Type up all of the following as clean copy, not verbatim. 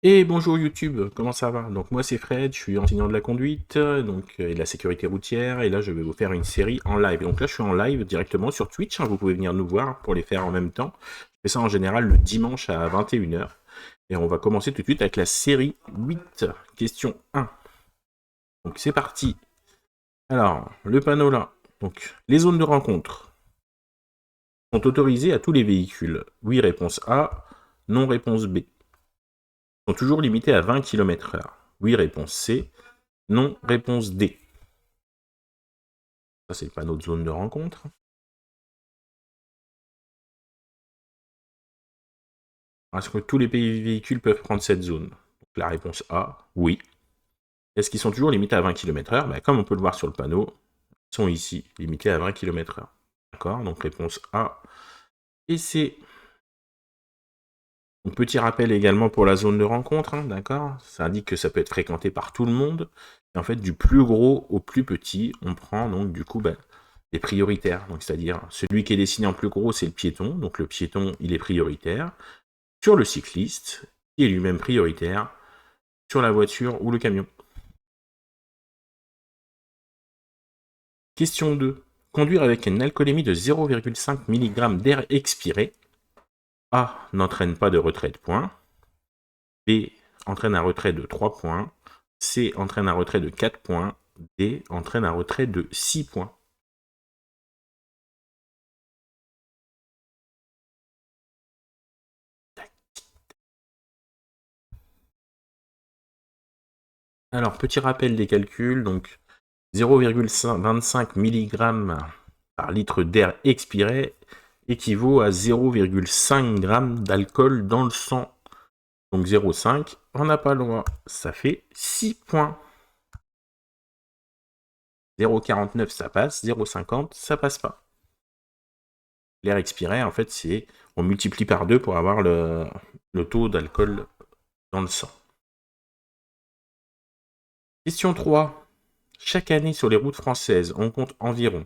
Et bonjour YouTube, comment ça va? Donc moi c'est Fred, je suis enseignant de la conduite et de la sécurité routière, et là je vais vous faire une série en live. Donc là je suis en live directement sur Twitch, hein, vous pouvez venir nous voir pour les faire en même temps. Je fais ça en général le dimanche à 21h. Et on va commencer tout de suite avec la série 8, question 1. Donc c'est parti. Alors, le panneau là. Donc, les zones de rencontre sont autorisées à tous les véhicules. Oui, réponse A. Non, réponse B. Sont toujours limitées à 20 km/h. Oui, réponse C. Non, réponse D. Ça, c'est le panneau de zone de rencontre. Est-ce que tous les véhicules peuvent prendre cette zone? Donc, la réponse A, oui. Est-ce qu'ils sont toujours limités à 20 km/h? Comme on peut le voir sur le panneau, ils sont ici, limités à 20 km/h. D'accord? Donc réponse A et C. Donc, petit rappel également pour la zone de rencontre, hein, d'accord? Ça indique que ça peut être fréquenté par tout le monde. Et en fait, du plus gros au plus petit, on prend donc du coup les prioritaires. Donc c'est-à-dire celui qui est dessiné en plus gros, c'est le piéton. Donc le piéton, il est prioritaire sur le cycliste, qui est lui-même prioritaire sur la voiture ou le camion. Question 2. Conduire avec une alcoolémie de 0,5 mg d'air expiré. A. N'entraîne pas de retrait de points. B. Entraîne un retrait de 3 points. C. Entraîne un retrait de 4 points. D. Entraîne un retrait de 6 points. Alors, petit rappel des calculs. Donc, 0,25 mg par litre d'air expiré équivaut à 0,5 g d'alcool dans le sang. Donc 0,5, on n'a pas le droit. Ça fait 6 points. 0,49 ça passe, 0,50 ça passe pas. L'air expiré, en fait, c'est on multiplie par 2 pour avoir le taux d'alcool dans le sang. Question 3. Chaque année sur les routes françaises, on compte environ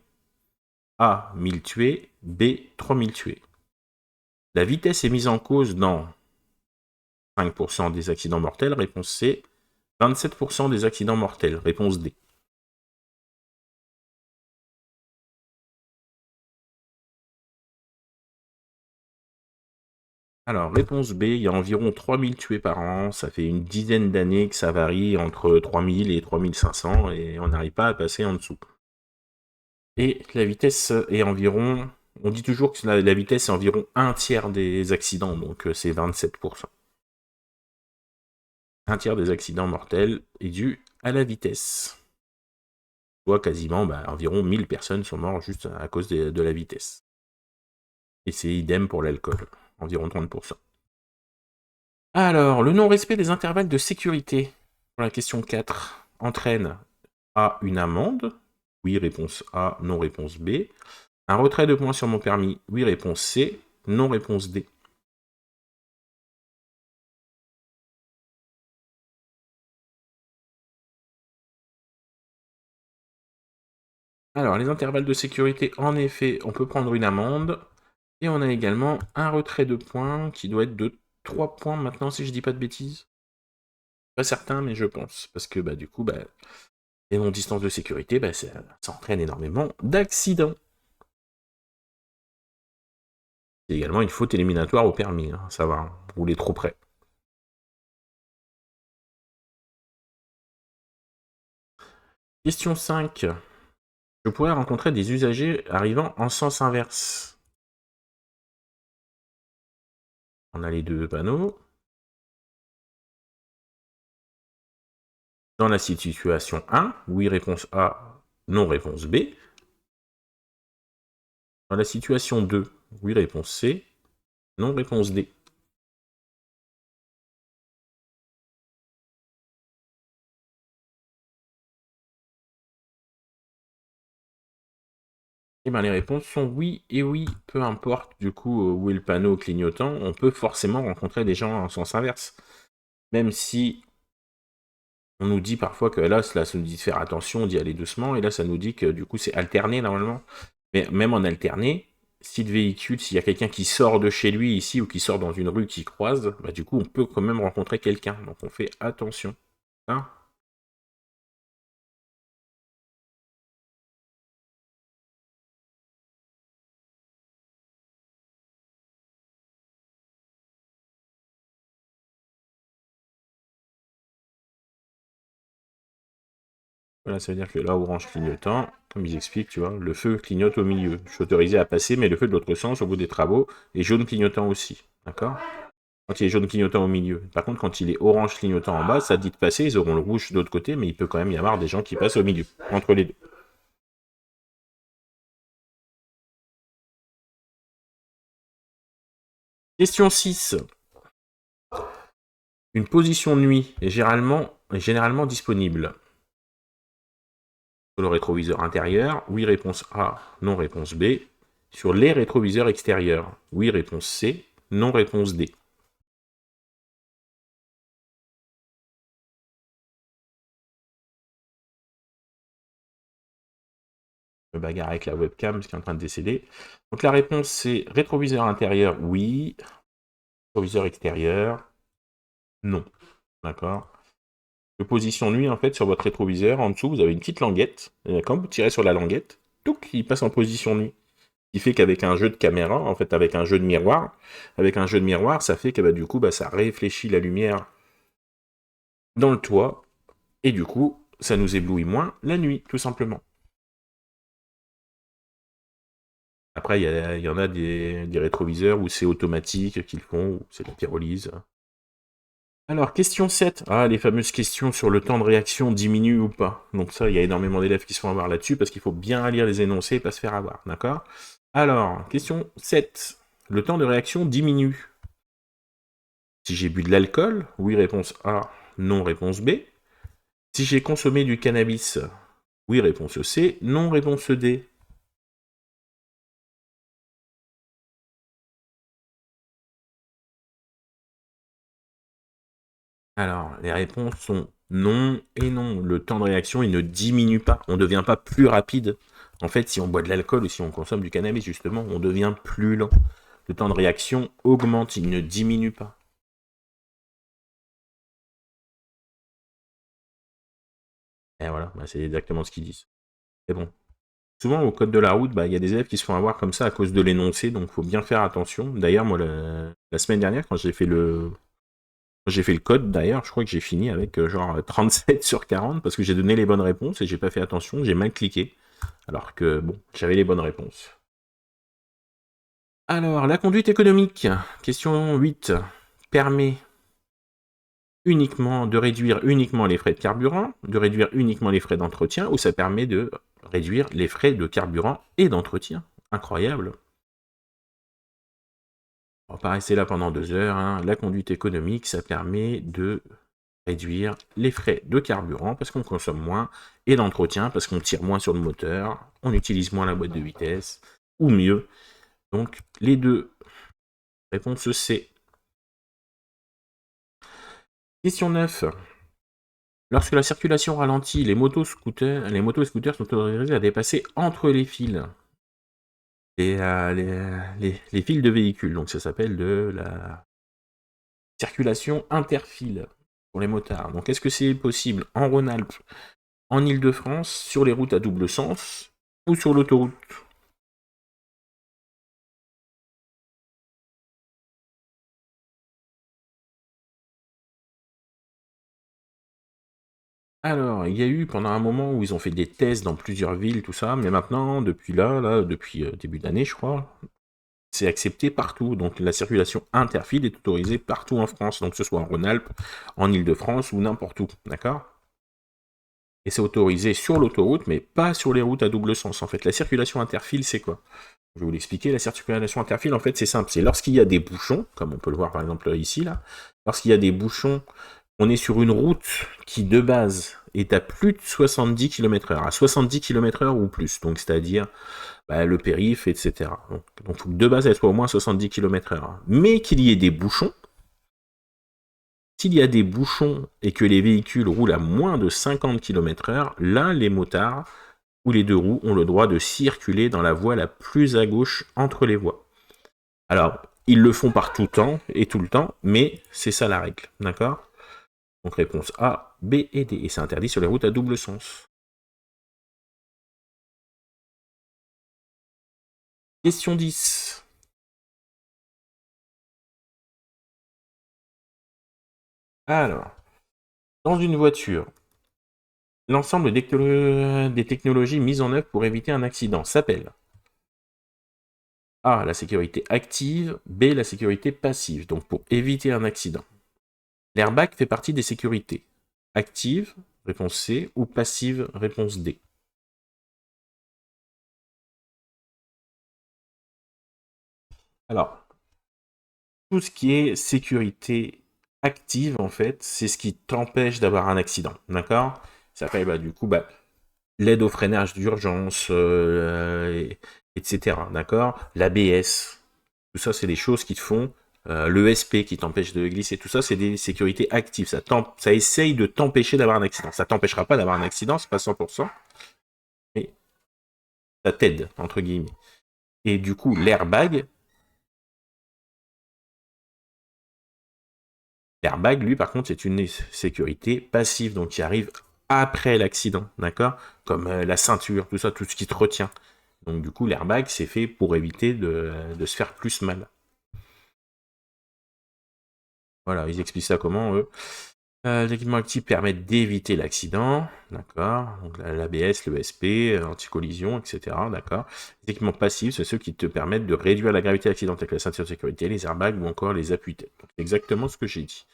A. 1000 tués, B. 3000 tués. La vitesse est mise en cause dans 5% des accidents mortels, réponse C. 27% des accidents mortels, réponse D. Alors, réponse B, il y a environ 3000 tués par an, ça fait une dizaine d'années que ça varie entre 3000 et 3500, et on n'arrive pas à passer en dessous. Et la vitesse est environ, on dit toujours que la vitesse est environ un tiers des accidents, donc c'est 27%. Un tiers des accidents mortels est dû à la vitesse. Soit quasiment, environ 1000 personnes sont mortes juste à cause de la vitesse. Et c'est idem pour l'alcool, environ 30%. Alors, le non-respect des intervalles de sécurité, pour la question 4, entraîne A, une amende, oui, réponse A, non, réponse B, un retrait de points sur mon permis, oui, réponse C, non, réponse D. Alors, les intervalles de sécurité, en effet, on peut prendre une amende, et on a également un retrait de points qui doit être de 3 points maintenant, si je dis pas de bêtises. Pas certain, mais je pense, parce que du coup, les non-distances de sécurité, ça entraîne énormément d'accidents. C'est également une faute éliminatoire au permis, hein, ça va, rouler trop près. Question 5. Je pourrais rencontrer des usagers arrivant en sens inverse. On a les deux panneaux. Dans la situation 1, oui, réponse A, non, réponse B. Dans la situation 2, oui, réponse C, non, réponse D. Et les réponses sont oui et oui, peu importe du coup où est le panneau clignotant, on peut forcément rencontrer des gens en sens inverse. Même si on nous dit parfois que là, ça nous dit de faire attention, d'y aller doucement, et là ça nous dit que du coup c'est alterné normalement. Mais même en alterné, si le véhicule, s'il y a quelqu'un qui sort de chez lui ici ou qui sort dans une rue qui croise, bah, du coup, on peut quand même rencontrer quelqu'un. Donc, on fait attention. Hein. Voilà, ça veut dire que là, orange clignotant, comme ils expliquent, tu vois, le feu clignote au milieu. Je suis autorisé à passer, mais le feu de l'autre sens, au bout des travaux, est jaune clignotant aussi. D'accord? Quand il est jaune clignotant au milieu. Par contre, quand il est orange clignotant en bas, ça dit de passer, ils auront le rouge de l'autre côté, mais il peut quand même y avoir des gens qui passent au milieu, entre les deux. Question 6. Une position de nuit est généralement disponible. Sur le rétroviseur intérieur, oui, réponse A, non, réponse B. Sur les rétroviseurs extérieurs, oui, réponse C, non, réponse D. Je me bagarre avec la webcam qui est en train de décéder. Donc la réponse c'est rétroviseur intérieur, oui. Rétroviseur extérieur, non. D'accord. De position nuit, en fait, sur votre rétroviseur, en dessous, vous avez une petite languette. Et quand vous tirez sur la languette, touc, il passe en position nuit. Ce qui fait qu'avec un jeu de caméra, en fait, avec un jeu de miroir, ça fait que bah, du coup, bah, ça réfléchit la lumière dans le toit, et du coup, ça nous éblouit moins la nuit, tout simplement. Après, il y en a des rétroviseurs où c'est automatique qu'ils font, où c'est la pyrolyse. Alors, question 7. Ah, les fameuses questions sur le temps de réaction diminue ou pas. Donc ça, il y a énormément d'élèves qui se font avoir là-dessus parce qu'il faut bien lire les énoncés et pas se faire avoir, d'accord? Alors, question 7. Le temps de réaction diminue. Si j'ai bu de l'alcool, oui, réponse A, non, réponse B. Si j'ai consommé du cannabis, oui, réponse C, non, réponse D. Alors, les réponses sont non et non. Le temps de réaction, il ne diminue pas. On ne devient pas plus rapide. En fait, si on boit de l'alcool ou si on consomme du cannabis, justement, on devient plus lent. Le temps de réaction augmente, il ne diminue pas. Et voilà, bah, c'est exactement ce qu'ils disent. C'est bon. Souvent, au code de la route, bah, il y a des élèves qui se font avoir comme ça à cause de l'énoncé, donc il faut bien faire attention. D'ailleurs, moi, la semaine dernière, quand j'ai fait le code, d'ailleurs, je crois que j'ai fini avec genre 37 sur 40 parce que j'ai donné les bonnes réponses et j'ai pas fait attention, j'ai mal cliqué. Alors que, bon, j'avais les bonnes réponses. Alors, la conduite économique, question 8, permet uniquement de réduire uniquement les frais de carburant, de réduire uniquement les frais d'entretien, ou ça permet de réduire les frais de carburant et d'entretien. Incroyable. On va pas rester là pendant 2 heures. Hein. La conduite économique, ça permet de réduire les frais de carburant parce qu'on consomme moins et d'entretien parce qu'on tire moins sur le moteur, on utilise moins la boîte de vitesse, ou mieux. Donc, les deux. Réponse C. Question 9. Lorsque la circulation ralentit, les motos et scooters sont autorisés à dépasser entre les fils. Les fils de véhicules. Donc ça s'appelle de la circulation interfile pour les motards. Donc est-ce que c'est possible en Rhône-Alpes, en Île-de-France, sur les routes à double sens ou sur l'autoroute? Alors, il y a eu pendant un moment où ils ont fait des tests dans plusieurs villes, tout ça, mais maintenant, depuis depuis début d'année, je crois, c'est accepté partout. Donc la circulation interfile est autorisée partout en France, donc que ce soit en Rhône-Alpes, en Île-de-France ou n'importe où, d'accord? Et c'est autorisé sur l'autoroute, mais pas sur les routes à double sens. En fait, la circulation interfile, c'est quoi? Je vais vous l'expliquer. La circulation interfile, en fait, c'est simple. C'est lorsqu'il y a des bouchons, comme on peut le voir par exemple ici, là, lorsqu'il y a des bouchons, on est sur une route qui, de base, est à plus de 70 km/h, à 70 km/h ou plus, donc c'est-à-dire bah, le périph', etc. Donc, faut que de base, elle soit au moins 70 km/h. Mais qu'il y ait des bouchons, s'il y a des bouchons et que les véhicules roulent à moins de 50 km/h, là, les motards où les deux roues ont le droit de circuler dans la voie la plus à gauche entre les voies. Alors, ils le font par tout temps et tout le temps, mais c'est ça la règle, d'accord? Donc réponse A, B et D, et c'est interdit sur les routes à double sens. Question 10. Alors, dans une voiture, l'ensemble des technologies mises en œuvre pour éviter un accident s'appelle A, la sécurité active, B, la sécurité passive, donc pour éviter un accident. L'airbag fait partie des sécurités. Active, réponse C, ou passive, réponse D. Alors, tout ce qui est sécurité active, en fait, c'est ce qui t'empêche d'avoir un accident, d'accord? Ça s'appelle du coup l'aide au freinage d'urgence, etc., d'accord? L'ABS, tout ça, c'est des choses qui te font. L'ESP qui t'empêche de glisser, tout ça, c'est des sécurités actives. Ça essaye de t'empêcher d'avoir un accident. Ça t'empêchera pas d'avoir un accident, c'est pas 100%, mais ça t'aide, entre guillemets. Et du coup, l'airbag, lui, par contre, c'est une sécurité passive, donc qui arrive après l'accident, d'accord? Comme la ceinture, tout ça, tout ce qui te retient. Donc du coup, l'airbag, c'est fait pour éviter de se faire plus mal. Voilà, ils expliquent ça comment, eux. Les équipements actifs permettent d'éviter l'accident, d'accord? Donc l'ABS, l'ESP, anti-collision, etc., d'accord? Les équipements passifs, c'est ceux qui te permettent de réduire la gravité accidentelle, avec la ceinture de sécurité, les airbags ou encore les appuis-têtes. C'est exactement ce que j'ai dit.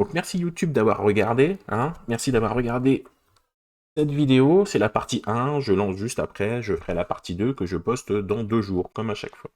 Donc merci YouTube d'avoir regardé, hein? Merci d'avoir regardé cette vidéo. C'est la partie 1, je lance juste après, je ferai la partie 2 que je poste dans 2 jours, comme à chaque fois.